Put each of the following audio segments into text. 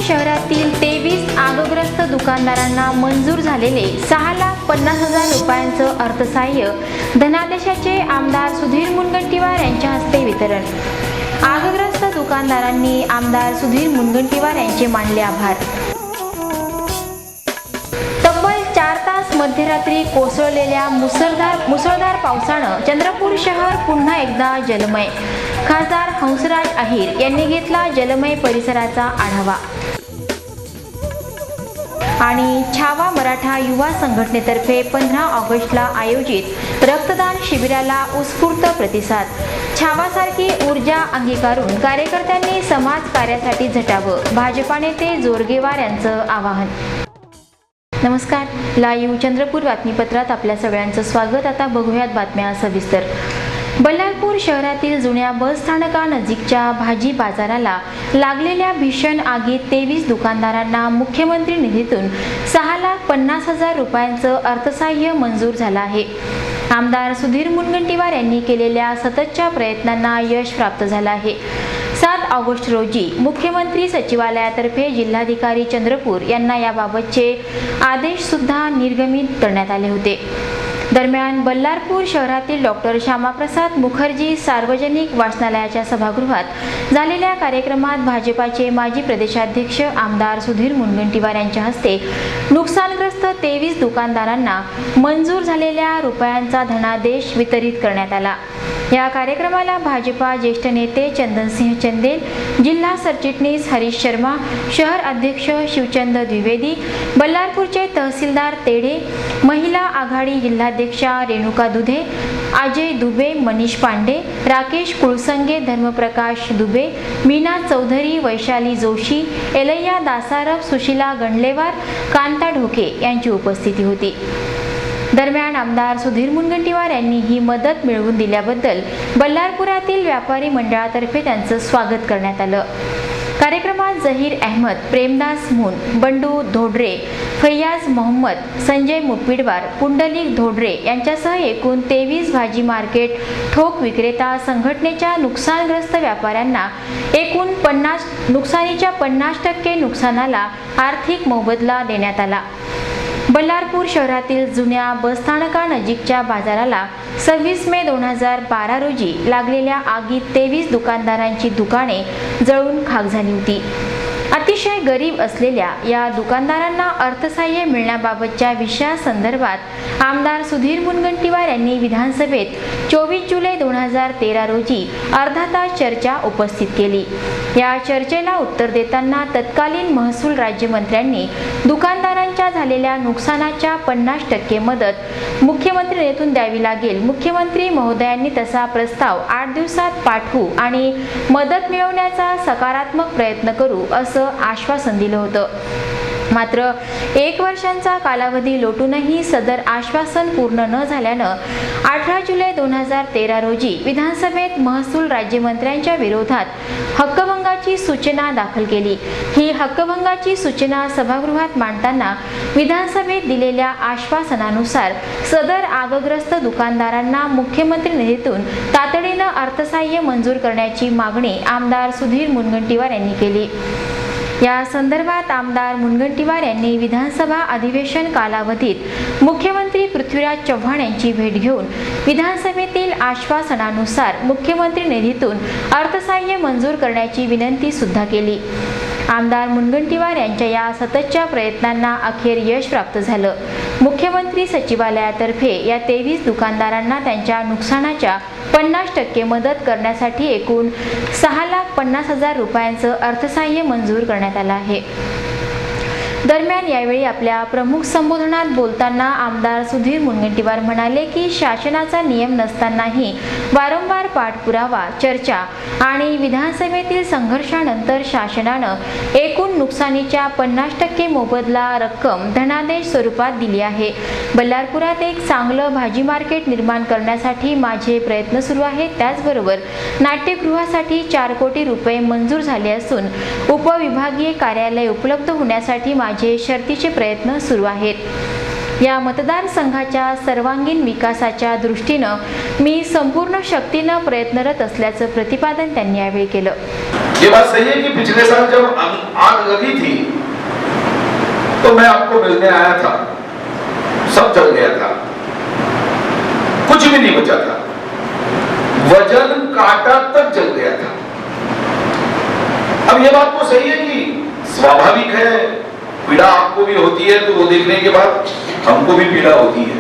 शहरातील 23 आगग्रस्त दुकानदारांना मंजूर झालेले 6,50,000 रुपयांचं अर्थसहाय्य धनादेशाचे आमदार सुधीर मुनगंटीवार यांच्या हस्ते वितरण। आगग्रस्त दुकानदारांनी आमदार सुधीर मुनगंटीवार यांचे मानले आभार। तब्बल 4 तास मध्यरात्री कोसळलेल्या मुसळधार पावसानं चंद्रपूर शहर पुन्हा एकदा जलमय। खासदार हंसराज अहिर यांनी घेतला जलमय परिसराचा आढावा। आणि छावा मराठा युवा संघटनेतर्फे 15 ऑगस्टला आयोजित रक्तदान शिबिराला उत्स्फूर्त प्रतिसाद। छावासारखी ऊर्जा अंगीकारून कार्यकर्त्यांनी समाज कार्यासाठी झटावं, भाजपा नेते जोरगेवार यांचं आवाहन। नमस्कार, लाईव्ह चंद्रपूर बातमीपत्रात आपल्या सगळ्यांचं स्वागत। आता बघूयात बातम्या सविस्तर। बल्लारपूर शहरातील जुन्या बस स्थानकानजीकच्या भाजी बाजाराला लागलेल्या भीषण आगीत 23 दुकानदारांना मुख्यमंत्री निधीतून 6,50,000 रुपयांचं अर्थसहाय्य मंजूर झालं आहे। आमदार सुधीर मुनगंटीवार यांनी केलेल्या सततच्या प्रयत्नांना यश प्राप्त झालं आहे। 7 ऑगस्ट रोजी मुख्यमंत्री सचिवालयातर्फे जिल्हाधिकारी चंद्रपूर यांना याबाबतचे आदेश सुद्धा निर्गमित करण्यात आले होते। दरम्यान बल्लारपूर शहरातील डॉक्टर श्यामाप्रसाद मुखर्जी सार्वजनिक वाचनालयाच्या सभागृहात झालेल्या कार्यक्रमात भाजपाचे माजी प्रदेशाध्यक्ष आमदार सुधीर मुनगंटीवार यांच्या हस्ते नुकसानग्रस्त 23 दुकानदारांना मंजूर झालेल्या रुपयांचा धनादेश वितरित करण्यात आला। या कार्यक्रमाला भाजपा ज्येष्ठ नेते चंदनसिंह चंदेल, जिल्हा सरचिटणीस हरीश शर्मा, शहर अध्यक्ष शिवचंद द्विवेदी, बल्लारपूरचे तहसीलदार तेडे, महिला आघाडी जिल्हाध्यक्षा रेणुका दुधे, अजय दुबे, मनीष पांडे, राकेश कुळसंगे, धर्मप्रकाश दुबे, मीना चौधरी, वैशाली जोशी, एलैया दासारफ, सुशीला गंडलेवार, कांता ढोके यांची उपस्थिती होती। दरम्यान आमदार सुधीर मुनगंटीवार यांनी ही मदत मिळवून दिल्याबद्दल बल्लारपुरातील व्यापारी मंडळातर्फे त्यांचं स्वागत करण्यात आलं। कार्यक्रमात जहीर अहमद, प्रेमदास मुन, बंडू धोडरे, फैयाज मोहम्मद, संजय मुपिडवार, पुंडलिक धोडरे यांच्यासह एकूण 23 भाजी मार्केट ठोक विक्रेता संघटनेच्या नुकसानग्रस्त व्यापाऱ्यांना एकूण नुकसानीच्या 50% नुकसानाला आर्थिक मोबदला देण्यात आला। बल्लारपूर शहरातील जुन्या बसस्थानकानजीकच्या बाजाराला 26 मे 2012 रोजी लागलेल्या आगीत 23 दुकानदारांची दुकाने जळून खाक झाली होती। अतिशय गरीब असलेल्या या दुकानदारांना अर्थसहाय्य मिळण्याबाबतच्या विषयासंदर्भात आमदार सुधीर मुनगंटीवार यांनी विधानसभेत 24 जुलै 2013 रोजी अर्धा तास चर्चा उपस्थित केली। या चर्चेला उत्तर देताना तत्कालीन महसूल राज्यमंत्र्यांनी दुकानदारांच्या झालेल्या नुकसानाच्या 50% मदत मुख्यमंत्री निधीतून द्यावी लागेल। मुख्यमंत्री महोदयांनी तसा प्रस्ताव 8 दिवसात पाठवू आणि मदत मिळवण्याचा सकारात्मक प्रयत्न करू असं आश्वासन दिलं होतं। मात्र 1 वर्षांचा कालावधी लोटूनही सदर आश्वासन पूर्ण न झाल्यानं 18 जुलै 2013 रोजी विधानसभेत महसूल राज्यमंत्र्यांच्या विरोधात हक्कभंगाची सूचना दाखल केली। ही हक्कभंगाची सूचना सभागृहात मांडताना विधानसभेत दिलेल्या आश्वासनानुसार सदर आगग्रस्त दुकानदारांना मुख्यमंत्री निधीतून तातडीनं अर्थसहाय्य मंजूर करण्याची मागणी आमदार सुधीर मुनगंटीवार यांनी केली। या संदर्भात आमदार मुनगंटीवार यांनी विधानसभा अधिवेशन कालावधीत मुख्यमंत्री पृथ्वीराज चव्हाण यांची भेट घेऊन विधानसभेतील आश्वासनानुसार मुख्यमंत्री निधीतून अर्थसहाय्य मंजूर करण्याची विनंती सुद्धा केली। आमदार मुनगंटीवार यांच्या या सततच्या प्रयत्नांना अखेर यश प्राप्त झालं। मुख्यमंत्री सचिवालयातर्फे या 23 दुकानदारांना त्यांच्या नुकसानाच्या 50% मदत करण्यासाठी एकूण 6,50,000 रुपयांचं अर्थसहाय्य मंजूर करण्यात आलं आहे। दरम्यान यावेळी आपल्या प्रमुख संबोधनात बोलताना आमदार सुधीर मुनगंटीवार म्हणाले की शासनाचा नियम नसतानाही वारंवार पाठपुरावा, चर्चा आणि विधानसभेतील संघर्षानंतर शासनानं एकूण नुकसानीच्या 50% मोबदला रक्कम धनादेश स्वरूपात दिली आहे। बल्लारपुरात एक चांगलं भाजी मार्केट निर्माण करण्यासाठी माझे प्रयत्न सुरू आहेत। त्याचबरोबर नाट्यगृहासाठी 4 कोटी रुपये मंजूर झाले असून उपविभागीय कार्यालय उपलब्ध होण्यासाठी माझे शर्तीचे प्रयत्न सुरू आहेत। या मतदारसंघाच्या सर्वांगीण विकासाच्या दृष्टीने मी संपूर्ण शक्तीने प्रयत्नरत असल्याचं प्रतिपादन त्यांनी यावेळी केलं। ये बात सही है कि पिछले साल जब आग लगी थी तो मैं आपको मिलने आया था, सब जल गया था, कुछ भी नहीं बचा था, वजन कांटा तक जल गया था। अब ये बात तो सही है कि स्वाभाविक है, पीड़ा आपको भी होती है, तो वो देखने के बाद हमको भी पीड़ा होती है।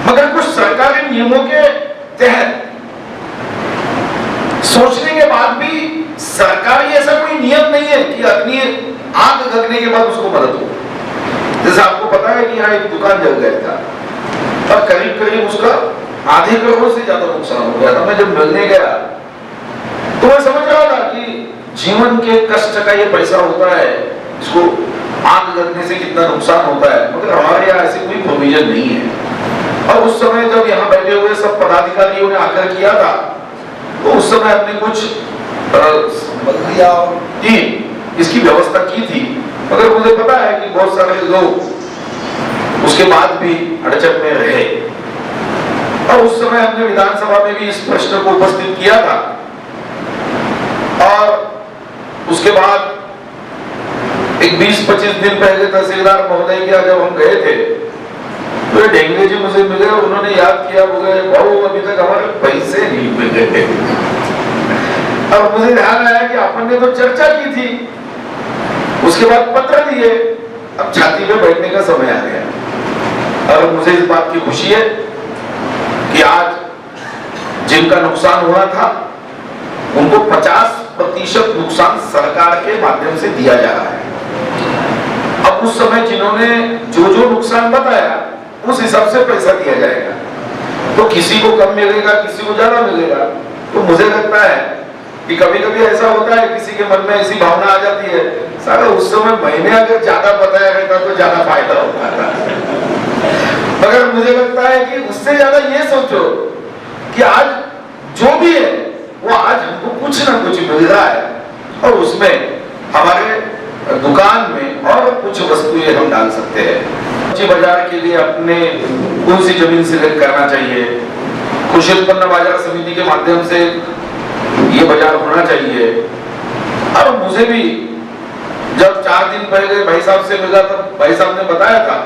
मगर कुछ सरकारी नियमों के तहत सोचने के बाद भी सरकारी ऐसा कोई नियम नहीं है कि अग्नि आग लगने के बाद उसको मदद हो। जैसे आपको पता है कि यहाँ एक दुकान जल गया था और करीब करीब उसका आधे करोड़ से ज्यादा नुकसान हो गया था। मैं जब मिलने गया तो मैं समझ रहा था कि जीवन के कष्ट का ये पैसा होता है, इसको आग लगने से कितना नुकसान होता है, मगर हमारे यहाँ ऐसे कोई प्रोविजन नहीं है। और उस समय जब यहाँ बैठे हुए सब पदाधिकारियों ने आकर किया था तो उस समय हमने कुछ इसकी व्यवस्था की थी, मगर मुझे पता है कि बहुत सारे लोग उसके बाद भी अड़चन में रहे। और उस समय हमने विधानसभा में भी इस प्रश्न को उपस्थित किया था। और उसके बाद एक 20-25 दिन पहले तहसीलदार महोदय के जब हम गए थे तो डेंगरे जी मुझे मिले, उन्होंने याद किया, बोले भाऊ अभी तक हमारे पैसे नहीं मिले। और मुझे ध्यान आया कि अपन ने तो चर्चा की थी, उसके बाद पत्र दिए, अब छाती में बैठने का समय आ गया। और मुझे इस बात की खुशी है कि आज जिनका नुकसान हुआ था उनको 50% नुकसान सरकार के माध्यम से दिया जा रहा है। अब उस समय जिन्होंने जो नुकसान बताया उस हिसाब से पैसा दिया जाएगा, तो किसी को कम मिलेगा, किसी को ज्यादा मिलेगा। तो मुझे लगता है कि कभी कभी ऐसा होता है, किसी के मन में ऐसी भावना आ जाती है, सारा उस समय मैंने अगर ज्यादा बताया रहता तो ज्यादा फायदा होता था। मगर मुझे लगता है कि उससे ज्यादा ये सोचो कि आज जो भी है वो आज हमको कुछ ना कुछ मिल रहा है, और उसमें हमारे दुकान में और कुछ वस्तुएं हम डाल सकते हैं। बाजार के लिए अपने कौन सी जमीन सिलेक्ट करना चाहिए, कृषि उत्पन्न बाजार समिति के माध्यम से ये बाजार होना चाहिए। और मुझे भी जब 4 दिन पहले भाई साहब से मिला तब भाई साहब ने बताया था,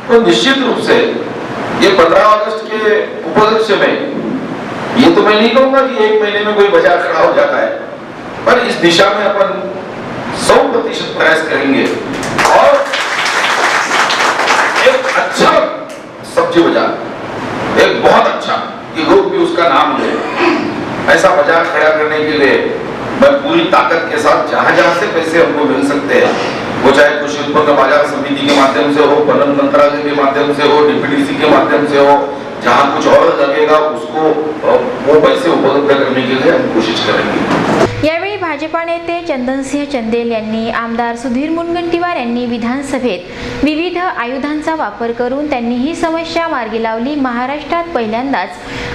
तो निश्चित रूप से ये 15 अगस्त के उपलक्ष्य में, ये तो मैं नहीं कहूंगा कि 1 महीने में कोई बाजार खड़ा हो जाता है, पर इस दिशा में अपन 100% प्रयास करेंगे और एक अच्छा सब्जी बाजार, एक बहुत अच्छा, कि लोग भी उसका नाम ले, ऐसा बाजार खड़ा करने के लिए मैं पूरी ताकत के साथ जहां से पैसे हमको मिल सकते हैं, वो चाहे कृषि उत्पन्न बाजार समिति के माध्यम से हो, वन मंत्रालय के माध्यम से हो, डीपीडीसी के माध्यम से हो, जहां कुछ और लगेगा उसको वो पैसे उपलब्ध करने के लिए हम कोशिश करेंगे। यावेळी भाजपा नेते चंदनसिंह चंदेल यांनी आमदार सुधीर मुनगंटीवार यांनी विधानसभेत विविध आयुधांचा वापर करून त्यांनी ही समस्या मार्गी लावली। महाराष्ट्रात पहिल्यांदाच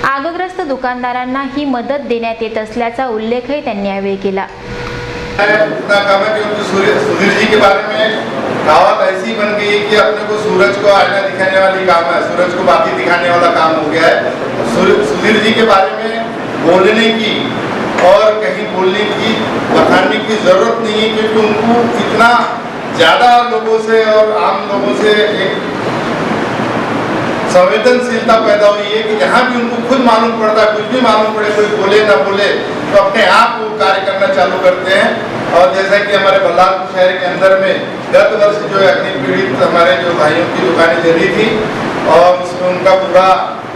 आगग्रस्त दुकानदारांना ही मदत देण्यात येत असल्याचा उल्लेखही त्यांनी यावेळी केला। इतना काम है कि सुधीर जी के बारे में कहावत ऐसी बन गई है कि अपने को सूरज को आईना दिखाने वाली काम है, सूरज को बाकी दिखाने वाला काम हो गया है। सुधीर जी के बारे में बोलने की और कहीं बोलने की बताने की जरूरत नहीं है, क्योंकि उनको इतना ज्यादा लोगों से और आम लोगों से एक संवेदनशीलता पैदा हुई है कि जहाँ भी उनको खुद मालूम पड़ता है, कुछ भी मालूम पड़े, कोई बोले ना बोले, तो अपने आप वो कार्य करना चालू करते हैं। और जैसा कि हमारे बल्लारपुर शहर के अंदर में गत वर्ष जो अग्नि पीड़ित हमारे जो भाइयों की दुकानें जली थी और उसमें उनका पूरा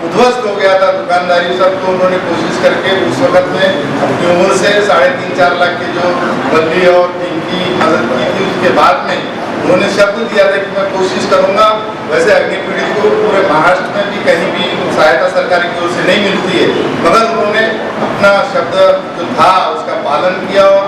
उध्वस्त हो गया था दुकानदारी सब, तो उन्होंने कोशिश करके उस वक्त में अपनी उम्र से 3.5-4 लाख की जो बल्ली और टीम की मदद की थी, उसके बाद में उन्होंने शब्द दिया था कि मैं कोशिश करूंगा। वैसे अग्नि पीड़ित को पूरे महाराष्ट्र में भी कहीं भी सहायता सरकार की ओर से नहीं मिलती है, मगर उन्होंने अपना शब्द जो था उसका पालन किया और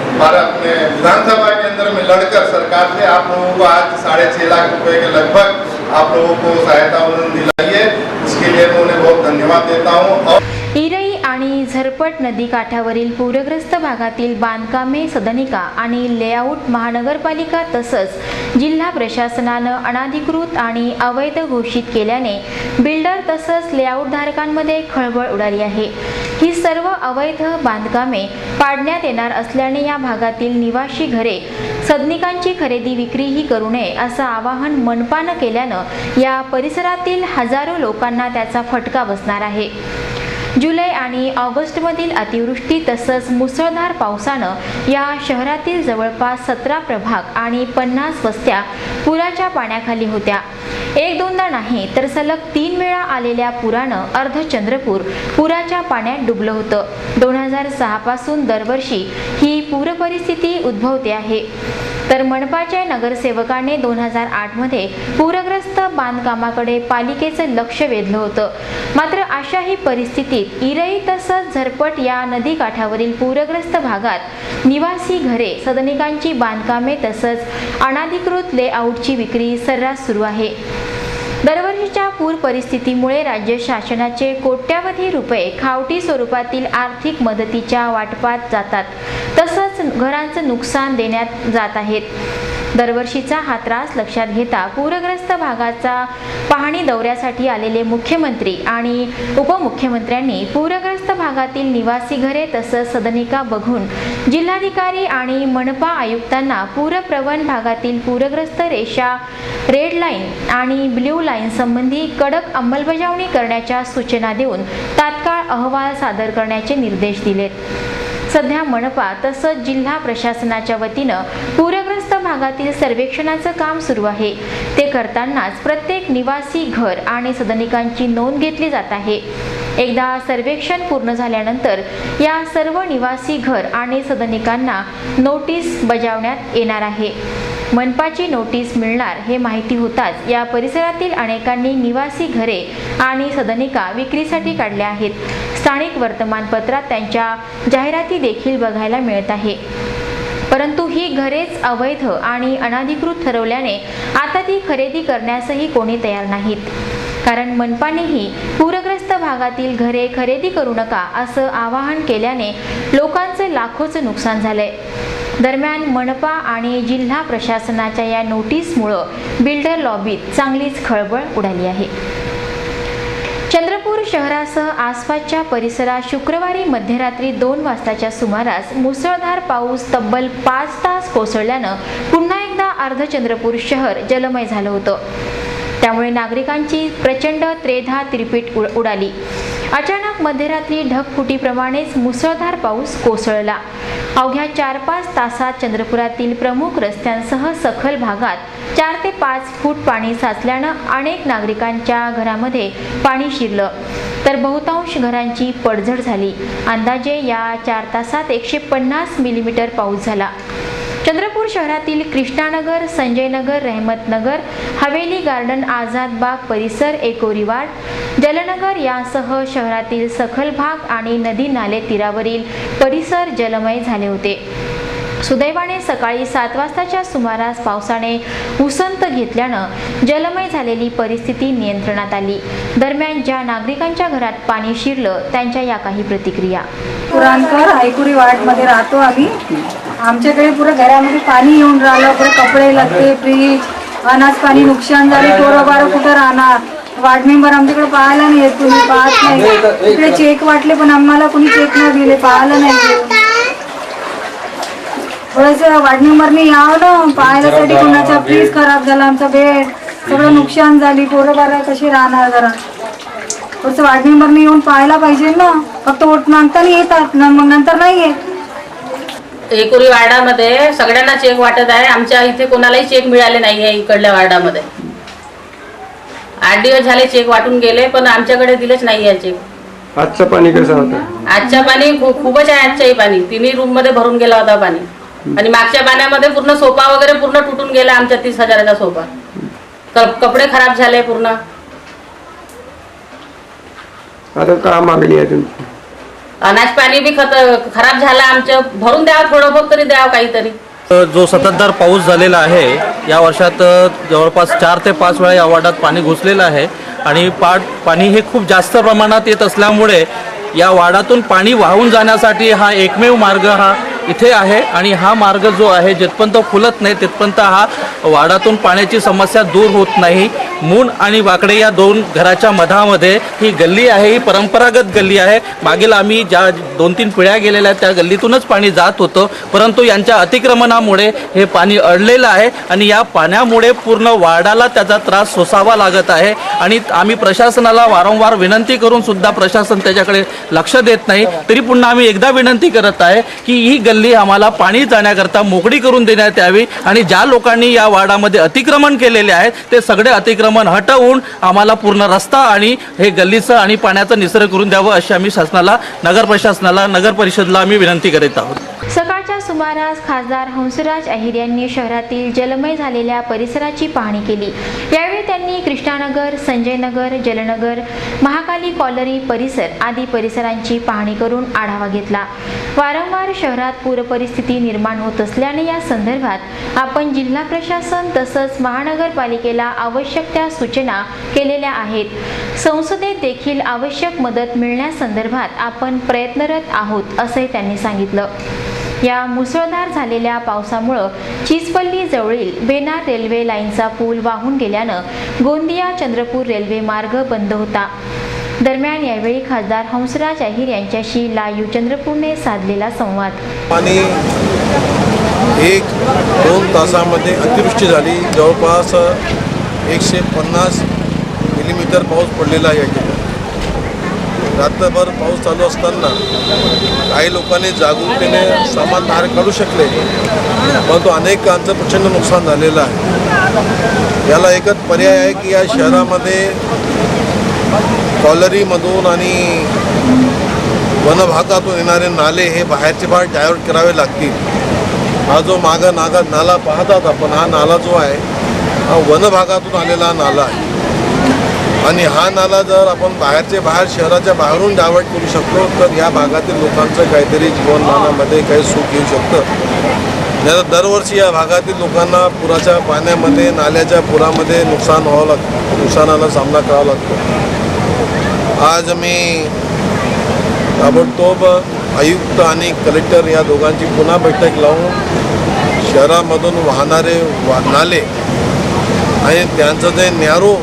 हमारा अपने विधानसभा के अंदर में लड़कर सरकार से आप लोगों को आज 6.5 लाख रुपए के लगभग आप लोगों को सहायता उन्होंने दिलाई है, उसके लिए मैं उन्हें बहुत धन्यवाद देता हूँ। और इरई आणि झरपट नदी काठावरील पूरग्रस्त भागातील बांधकामे, सदनिका आणि लेआउट महानगरपालिका तसंच जिल्हा प्रशासनानं अनाधिकृत आणि अवैध घोषित केल्याने बिल्डर तसंच लेआउट धारकांमध्ये खळबळ उडाली आहे। ही सर्व अवैध बांधकामे पाडण्यात येणार असल्याने या भागातील निवासी घरे सदनिकांची खरेदी विक्रीही करू नये असं आवाहन मनपानं केल्यानं या परिसरातील हजारो लोकांना त्याचा फटका बसणार आहे। जुलै आणि ऑगस्टमधील अतिवृष्टी तसंच मुसळधार पावसानं या शहरातील जवळपास 17 प्रभाग आणि 50 वस्त्या पुराच्या पाण्याखाली होत्या। एक दोनदा नाही तर सलग 3 वेळा आलेल्या पुरानं अर्ध चंद्रपूर पुराच्या पाण्यात डुबलं होतं। 2006 पासून दरवर्षी ही पूर परिस्थिती उद्भवते आहे। तर मनपाच्या नगरसेवकाने 2008 मध्ये पूरग्रस्त बांधकामाकडे पालिकेचं लक्ष वेधलं होतं। मात्र अशाही परिस्थितीत इरई तसंच झरपट या नदीकाठावरील पूरग्रस्त भागात निवासी घरे सदनिकांची बांधकामे तसंच अनधिकृत लेआउटची विक्री सर्रास सुरू आहे। दरवर्षीच्या पूर परिस्थितीमुळे राज्य शासनाचे कोट्यावधी रुपये खावटी स्वरूपातील आर्थिक मदतीच्या वाटपात जातात तसंच घरांचं नुकसान देण्यात जात आहेत। दरवर्षीचा हा त्रास लक्षात घेता पूरग्रस्त भागाचा पाहणी दौऱ्यासाठी आलेले मुख्यमंत्री आणि उपमुख्यमंत्र्यांनी पूरग्रस्त भागातील निवासी घरे तसंच सदनिका बघून जिल्हाधिकारी आणि मनपा आयुक्तांना पूरप्रवण भागातील पूरग्रस्त रेषा रेड लाईन आणि ब्ल्यू लाईन संबंधी कडक अंमलबजावणी करण्याच्या सूचना देऊन तात्काळ अहवाल सादर करण्याचे निर्देश दिलेत। सध्या मनपा तसंच जिल्हा प्रशासनाच्या वतीनं पूरग्रस्त भागातील सर्वेक्षणाचं काम सुरू आहे। ते करतानाच प्रत्येक निवासी घर आणि सदनिकांची नोंद घेतली जात आहे। एकदा सर्वेक्षण पूर्ण झाल्यानंतर या सर्व निवासी घर आणि सदनिकांना नोटीस बजावण्यात येणार आहे। मनपाची नोटीस मिळणार हे माहिती होताच या परिसरातील अनेकांनी निवासी घरे आणि सदनिका विक्रीसाठी काढल्या आहेत। स्थानिक वर्तमानपत्रात त्यांच्या जाहिराती देखील बघायला मिळत आहे। परंतु ही घरेच अवैध आणि अनधिकृत ठरवल्याने आता ती खरेदी करण्यासही कोणी तयार नाहीत। कारण मनपानेही पूरग्रस्त भागातील घरे खरेदी करू नका असं आवाहन केल्याने लोकांचं लाखोचं नुकसान झालंय। दरम्यान मनपा आणि जिल्हा प्रशासनाच्या या नोटीसमुळे बिल्डर लॉबीत चांगलीच खळबळ उडाली आहे। चंद्रपूर शहरासह आसपासच्या परिसरात शुक्रवारी मध्यरात्री 2 वाजताच्या सुमारास मुसळधार पाऊस तब्बल 5 तास कोसळल्यानं पुन्हा एकदा अर्ध चंद्रपूर शहर जलमय झालं होतं। त्यामुळे नागरिकांची प्रचंड त्रेधा तिरपीट उडाली। अचानक मध्यरात्री ढगफुटीप्रमाणेच मुसळधार पाऊस कोसळला। अवघ्या 4-5 तासात चंद्रपुरातील प्रमुख रस्त्यांसह सखल भागात 4 ते 5 फूट पाणी साचल्यानं अनेक नागरिकांच्या घरामध्ये पाणी शिरलं तर बहुतांश घरांची पडझड झाली। अंदाजे या 4 तासात 150 मिलीमीटर पाऊस झाला। चंद्रपूर शहरातील कृष्णानगर, संजयनगर, रहमतनगर, हवेली गार्डन, आझाद बाग परिसर, एकोरीवाड, जलनगर यासह शहरातील सखल भाग आणि नदी नाले तीरावरील परिसर जलमय झाले होते। सुदैवाने सकाळी 7 वाजताच्या सुमारास पावसाने उसंत घेतल्यानं जलमय झालेली परिस्थिती नियंत्रणात आली। दरम्यान ज्या नागरिकांच्या घरात पाणी शिरलं त्यांच्या या काही प्रतिक्रिया। पुराणकर हायकुरी वार्डमध्ये राहतो आम्ही। आमच्याकडे पुरं घरामध्ये पाणी येऊन राहिलं, पुरं कपडे लत्ते फ्रीज अनाज पाणी नुकसान झाले। पोरं कुठं राहणार? वार्ड मेंबर आमच्याकडे पाहायला नाही येत, कुणी पाहत नाही। इकडे चेक वाटले पण आम्हाला कुणी चेक न दिले, पाहायला नाही। थोडंसं वार्ड मेंबरने यावं ना पाहायलासाठी। कुणाचा फ्रीज खराब झाला, आमचा बेड सगळं नुकसान झाली। पोरं कशी राहणार? जरा थोडंसं वार्ड मेंबरने येऊन पाहायला पाहिजे ना। फक्त वोट मागताना येतात ना, मग नंतर नाही येत। एकुरी वार्डामध्ये सगळ्यांना चेक वाटत आहे। आमच्या इथे कोणालाही चेक मिळाले नाही आहे। इकडल्या वार्डामध्ये 8 दिवस झाले चेक वाटून गेले पण आमच्याकडे दिलेच नाही आहे चेक। आजचं पाणी कसं होतं? आजच्या पाणी खूपच आहे। आजच्याही पाणी 3 रूम मध्ये भरून गेला होता पाणी। आणि मागच्या पाण्यामध्ये पूर्ण सोफा वगैरे पूर्ण तुटून गेला। आमच्या 30,000चा सोफा, कपडे खराब झाले पूर्ण। आता का मागणी आहे तुमची? अनाज पाणी बी खराब झालं आमचं। भरून द्यावं, थोडं बहुत तरी द्यावं काहीतरी। जो सततधार पाऊस झालेला आहे या वर्षात जवळपास 4 ते 5 वेळा या वार्डात पाणी घुसलेलं आहे आणि पाणी हे खूप जास्त प्रमाणात येत असल्यामुळे या वार्डातून पाणी वाहून जाण्यासाठी हा एकमेव मार्ग हा इथे आहे आणि हा मार्ग जो आहे जिथपर्यंत खुलत नाही तिथपर्यंत हा वाडातून पाण्याची समस्या दूर होत नाही. मून आणि वाकडे या दोन घराच्या मधामध्ये ही गल्ली आहे, ही परंपरागत गल्ली आहे. मागील आम्ही ज्या 2-3 पिढ्या गेलेल्या त्या गल्लीतूनच पाणी जात होतं, परंतु यांच्या अतिक्रमणामुळे हे पाणी अडलेलं आहे आणि या पाण्यामुळे पूर्ण वाडाला त्याचा त्रास सोसावा लागत आहे. आणि आम्ही प्रशासनाला वारंवार विनंती करून सुद्धा प्रशासन त्याच्याकडे लक्ष देत नाही. तरी पुन्हा आम्ही एकदा विनंती करत आहे की ही गल्ली आम्हाला पाणी जाण्याकरता मोकळी करून देण्यात यावी आणि ज्या लोकांनी या वाडामध्ये अतिक्रमण केलेले आहेत ते सगळे अतिक्रमण हटवून आम्हाला पूर्ण रस्ता आणि हे गल्लीचं आणि पाण्याचं निसर्ग करून द्यावं अशी आम्ही शासनाला, नगर प्रशासनाला, नगर परिषदला आम्ही विनंती करीत आहोत. सकाळच्या सुमारास खासदार हंसराज अहिर यांनी शहरातील जलमय झालेल्या परिसराची पाहणी केली. यावेळी त्यांनी कृष्णानगर, संजयनगर, जलनगर, महाकाली कॉलनी परिसर आदी परिसरांची पाहणी करून आढावा घेतला. वारंवार शहरात पूरपरिस्थिती निर्माण होत असल्याने या संदर्भात आपण जिल्हा प्रशासन तसंच महानगरपालिकेला आवश्यक त्या सूचना केलेल्या आहेत. संसदेत देखील आवश्यक मदत मिळण्यासंदर्भात आपण प्रयत्नरत आहोत असंही त्यांनी सांगितलं. या मुसळधार झालेल्या पावसामुळे चिचपल्ली जवळील बेनार रेल्वे लाईनचा पूल वाहून गेल्यानं गोंदिया चंद्रपूर रेल्वे मार्ग बंद होता. दरम्यान यावेळी खासदार हंसराज अहिर यांच्याशी लाईव्ह चंद्रपूरने साधलेला संवाद. आणि 1-2 तासामध्ये अतिवृष्टी झाली. जवळपास 150 मिलीमीटर पाऊस पडलेला आहे. रात्रभर पाऊस चालू असताना काही लोकांनी जागरूकतेने सामान बाहेर काढू शकले, परंतु अनेकांचं प्रचंड नुकसान झालेलं आहे. याला एकच पर्याय आहे की या शहरामध्ये कॉलरीमधून आणि वनभागातून येणारे नाले हे बाहेरचे बाहेर डायव्हर्ट करावे लागतील. हा जो मागं नाला पाहतात आपण, हा नाला जो आहे हा वनभागातून आलेला नाला आहे आणि हा नाला जर आपण बाहेरचे बाहेर शहराच्या बाहेरून डायव्हर्ट करू शकलो तर या भागातील लोकांचं काहीतरी जीवनमानामध्ये काही सुख येऊ शकतं. दरवर्षी या भागातील लोकांना पुराच्या पाण्यामध्ये, नाल्याच्या पुरामध्ये नुकसानाला सामना करावा लागतो. आज मी ताबडतोब आयुक्त आणि कलेक्टर या दोघांची पुन्हा बैठक लावून शहरामधून वाहणारे नाले आणि त्यांचं जे नॅरो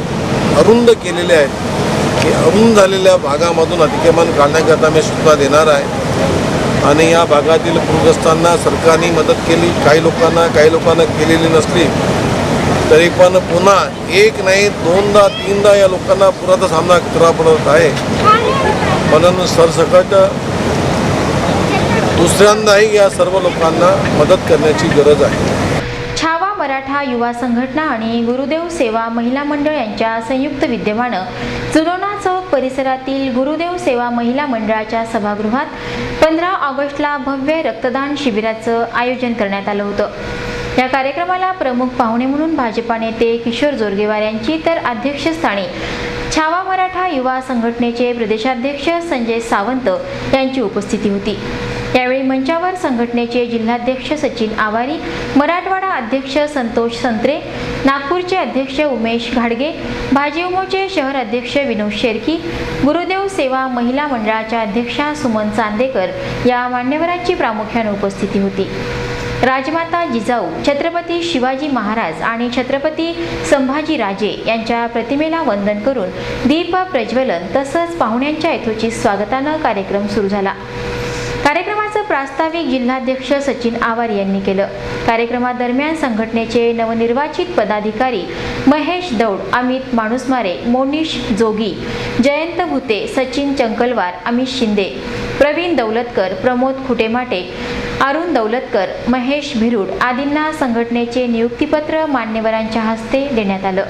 अरुंद केलेले आहेत की अरुंद झालेल्या भागामधून अतिक्रमण काढण्याकरता मी सूचना देणार आहे. आणि या भागातील पूरग्रस्तांना सरकारने मदत केली, काही लोकांना केलेली नसली तरी पण पुन्हा एक नाही 2दा-3दा या लोकांना पुराचा सामना करावा पडत आहे. म्हणून सरसकट दुसऱ्यांदाही या सर्व लोकांना मदत करण्याची गरज आहे. छावा मराठा युवा संघटना आणि गुरुदेव सेवा महिला मंडळ यांच्या संयुक्त विद्यमानं जुलोना चौक परिसरातील गुरुदेव सेवा महिला मंडळाच्या सभागृहात 15 ऑगस्टला भव्य रक्तदान शिबिराचं आयोजन करण्यात आलं होतं. या कार्यक्रमाला प्रमुख पाहुणे म्हणून भाजपा नेते किशोर जोरगेवार यांची तर अध्यक्षस्थानी छावा मराठा युवा संघटनेचे प्रदेशाध्यक्ष संजय सावंत यांची उपस्थिती होती. यावेळी मंचावर संघटनेचे जिल्हाध्यक्ष सचिन आवारी, मराठवाडा अध्यक्ष संतोष संत्रे, नागपूरचे अध्यक्ष उमेश घाडगे, भाजीउमोचे शहर अध्यक्ष विनोद शेरकी, गुरुदेव सेवा महिला मंडळाच्या अध्यक्षा सुमन चांदेकर या मान्यवरांची प्रामुख्याने उपस्थिती होती. राजमाता जिजाऊ, छत्रपती शिवाजी महाराज आणि छत्रपती संभाजीराजे यांच्या प्रतिमेला वंदन करून दीप प्रज्वलन तसंच पाहुण्यांच्या यथोचित स्वागतानं कार्यक्रम सुरू झाला. कार्यक्रमाचं प्रास्ताविक जिल्हाध्यक्ष सचिन आवारी यांनी केलं. कार्यक्रमादरम्यान संघटनेचे नवनिर्वाचित पदाधिकारी महेश दौड, अमित माणूसमारे, मोनिश जोगी, जयंत भुते, सचिन चंकलवार, अमित शिंदे, प्रवीण दौलतकर, प्रमोद खुटेमाटे, अरुण दौलतकर, महेश भिरूड आदींना संघटनेचे नियुक्तीपत्र मान्यवरांच्या हस्ते देण्यात आलं.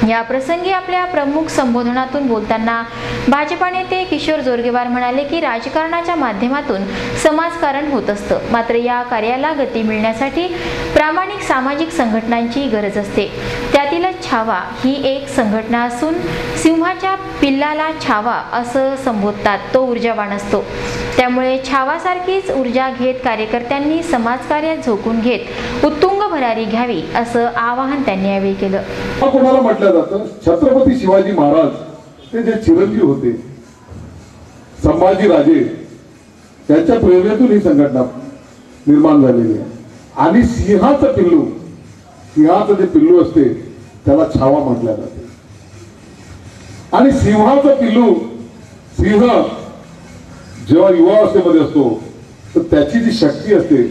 या प्रसंगी आपल्या प्रमुख संबोधनातून बोलताना भाजपा नेते किशोर जोरगेवार म्हणाले की राजकारणाच्या माध्यमातून समाजकारण होत असतं, मात्र या कार्याला गती मिळण्यासाठी प्रामाणिक सामाजिक संघटनांची गरज असते. त्यातीलच छावा ही एक संघटना असून सिंहाच्या पिल्लाला छावा असं संबोधतात, तो ऊर्जावान असतो. त्यामुळे छावासारखीच ऊर्जा घेत कार्यकर्त्यांनी समाजकार्यात झोकून घेत उत्तुंग भरारी घ्यावी असं आवाहन त्यांनी यावेळी केलं. कोणाला म्हटलं जातं, छत्रपती शिवाजी महाराज ते जे चिरंजीव होते, संभाजी राजे, त्यांच्या प्रेरणेतून ही संघटना निर्माण झालेली आहे. आणि सिंहाचं जे पिल्लू असते त्याला छावा म्हटलं जाते. आणि सिंहाचं पिल्लू सिंह जेव्हा युवावस्थेमध्ये असतो तर त्याची जी शक्ती असते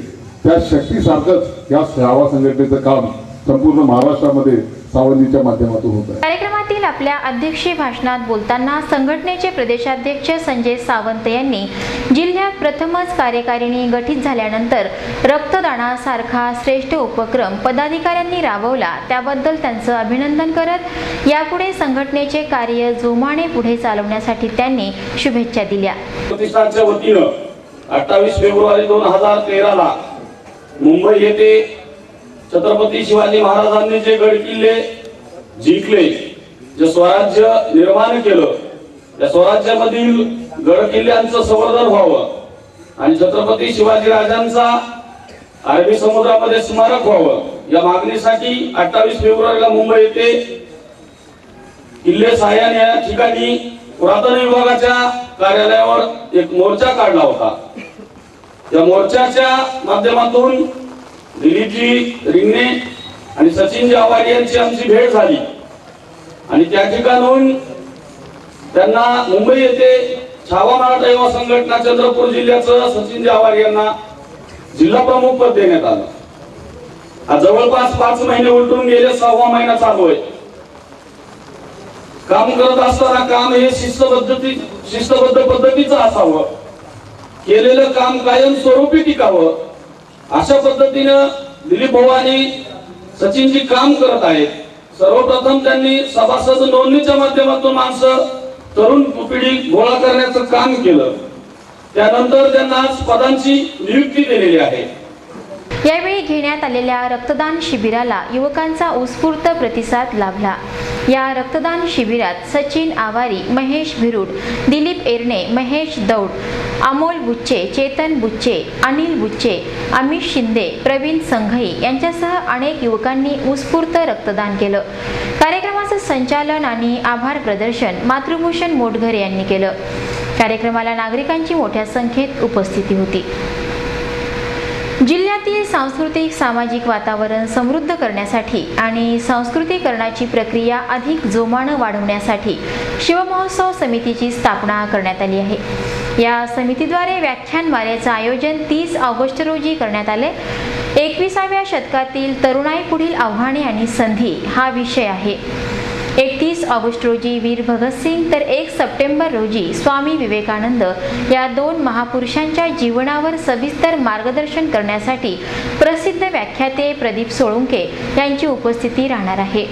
त्या शक्तीसारखंच या छावा संघटनेचं काम संपूर्ण महाराष्ट्रामध्ये सावंतीच्या माध्यमातून होत आहे. कार्यक्रमातील आपल्या अध्यक्षीय भाषणात बोलताना संघटनेचे प्रदेशाध्यक्ष संजय सावंत यांनी जिल्ह्यात प्रथमच कार्यकारिणी गठीत झाल्यानंतर रक्तदानासारखा श्रेष्ठ उपक्रम पदाधिकाऱ्यांनी राबवला त्याबद्दल त्यांचं अभिनंदन करत यापुढे संघटनेचे कार्य जोमाने पुढे चालवण्यासाठी त्यांनी शुभेच्छा दिल्या. प्रतिष्ठानच्या वतीनं 28 फेब्रुवारी 2013 मुंबई येथे छत्रपती शिवाजी महाराजांनी जे गड किल्ले जिंकले, जे स्वराज्य निर्माण केलं, त्या स्वराज्यामधील गड किल्ल्यांचं संवर्धन व्हावं आणि छत्रपती शिवाजी राजांचा अरबी समुद्रामध्ये स्मारक व्हावं या मागणीसाठी 28 फेब्रुवारीला मुंबई येथे किल्ले सायन या ठिकाणी पुरातन विभागाच्या कार्यालयावर एक मोर्चा काढला होता. या मोर्चाच्या माध्यमातून दिलीपजी रिंगणे आणि सचिनजी आवारी यांची आमची भेट झाली आणि त्या ठिकाणून त्यांना मुंबई येथे छावा मराठा युवा संघटना चंद्रपूर जिल्ह्याचं सचिनजी आवारी यांना जिल्हा प्रमुख पद देण्यात आलं. आज जवळपास 5 महिने उलटून गेले, 6वा महिना चालू आहे. काम करत असताना काम हे शिस्तबद्ध पद्धतीचं असावं, केलेलं काम कायम स्वरूपी टिकावं अशा पद्धतीनं दिलीप भाऊ आणि सचिनजी काम करत आहेत. सर्वप्रथम त्यांनी सभासद नोंदणीच्या माध्यमातून माणसं तरुण पिढी गोळा करण्याचं काम केलं. त्यानंतर त्यांना पदांची नियुक्ती दिलेली आहे. यावेळी घेण्यात आलेल्या रक्तदान शिबिराला युवकांचा उत्स्फूर्त प्रतिसाद लाभला. या रक्तदान शिबिरात सचिन आवारी, महेश भिरूड, दिलीप एरणे, महेश दौड, अमोल बुच्चे, चेतन बुच्चे, अनिल बुच्चे, अमित शिंदे, प्रवीण संघई यांच्यासह अनेक युवकांनी उत्स्फूर्त रक्तदान केलं. कार्यक्रमाचं संचालन आणि आभार प्रदर्शन मातृभूषण मोटघरे यांनी केलं. कार्यक्रमाला नागरिकांची मोठ्या संख्येत उपस्थिती होती. जिल्ह्यातील सांस्कृतिक सामाजिक वातावरण समृद्ध करण्यासाठी आणि सांस्कृतिकरणाची प्रक्रिया अधिक जोमानं वाढवण्यासाठी शिवमहोत्सव समितीची स्थापना करण्यात आली आहे. या समितीद्वारे व्याख्यानमालेचं आयोजन 30 ऑगस्ट रोजी करण्यात आले. 21व्या शतकातील तरुणाई पुढील आव्हाने आणि संधी हा विषय आहे. 31 ऑगस्ट रोजी वीर भगतसिंग तर 1 सप्टेंबर रोजी स्वामी विवेकानंद या 2 महापुरुषांच्या जीवनावर सविस्तर मार्गदर्शन करण्यासाठी प्रसिद्ध व्याख्याते प्रदीप सोळुंके यांची उपस्थिती राहणार आहे.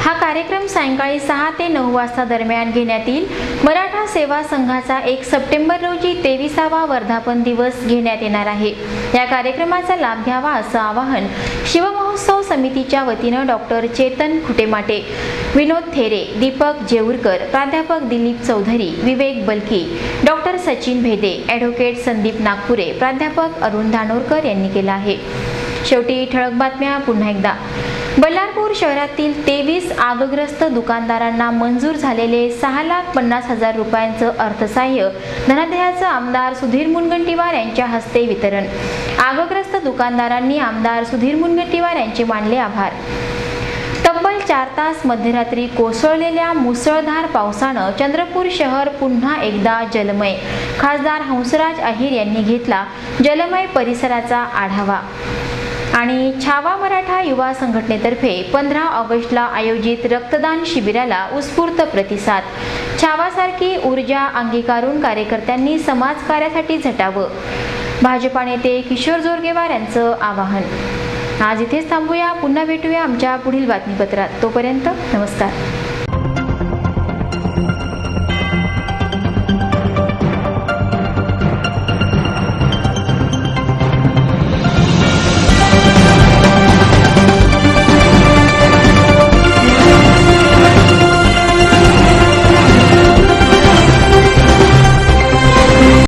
हा कार्यक्रम सायंकाळी 6 ते 9 वाजता दरम्यान घेण्यात येईल. मराठा सेवा संघाचा 1 सप्टेंबर रोजी 23वा वर्धापन दिवस घेण्यात येणार आहे. या कार्यक्रमाचा लाभ घ्यावा असं आवाहन शिवमहोत्सव समितीच्या वतीनं डॉक्टर चेतन खुटेमाटे, विनोद थेरे, दीपक जेऊरकर, प्राध्यापक दिलीप चौधरी, विवेक बलकी, डॉक्टर सचिन भेदे, ॲडव्होकेट संदीप नागपुरे, प्राध्यापक अरुण धानोरकर यांनी केला आहे. शेवटी ठळक बातम्या पुन्हा एकदा. बल्लारपूर शहरातील 23 आगग्रस्त दुकानदारांना मंजूर झालेले 6,50,000 रुपयांचं अर्थसहाय्य धनादेहाचं आमदार सुधीर मुनगंटीवार यांच्या हस्ते वितरण. आगग्रस्त दुकानदारांनी आमदार सुधीर मुनगंटीवार यांचे मानले आभार. तब्बल 4 तास मध्यरात्री कोसळलेल्या मुसळधार पावसानं चंद्रपूर शहर पुन्हा एकदा जलमय. खासदार हंसराज अहिर यांनी घेतला जलमय परिसराचा आढावा. आणि छावा मराठा युवा संघटनेतर्फे 15 ऑगस्टला आयोजित रक्तदान शिबिराला उत्स्फूर्त प्रतिसाद. छावासारखी ऊर्जा अंगीकारून कार्यकर्त्यांनी समाजकार्यासाठी झटावं. भाजपा नेते किशोर जोरगेवार यांचं आवाहन. आज इथेच थांबूया. पुन्हा भेटूया आमच्या पुढील बातमीपत्रात. तोपर्यंत नमस्कार.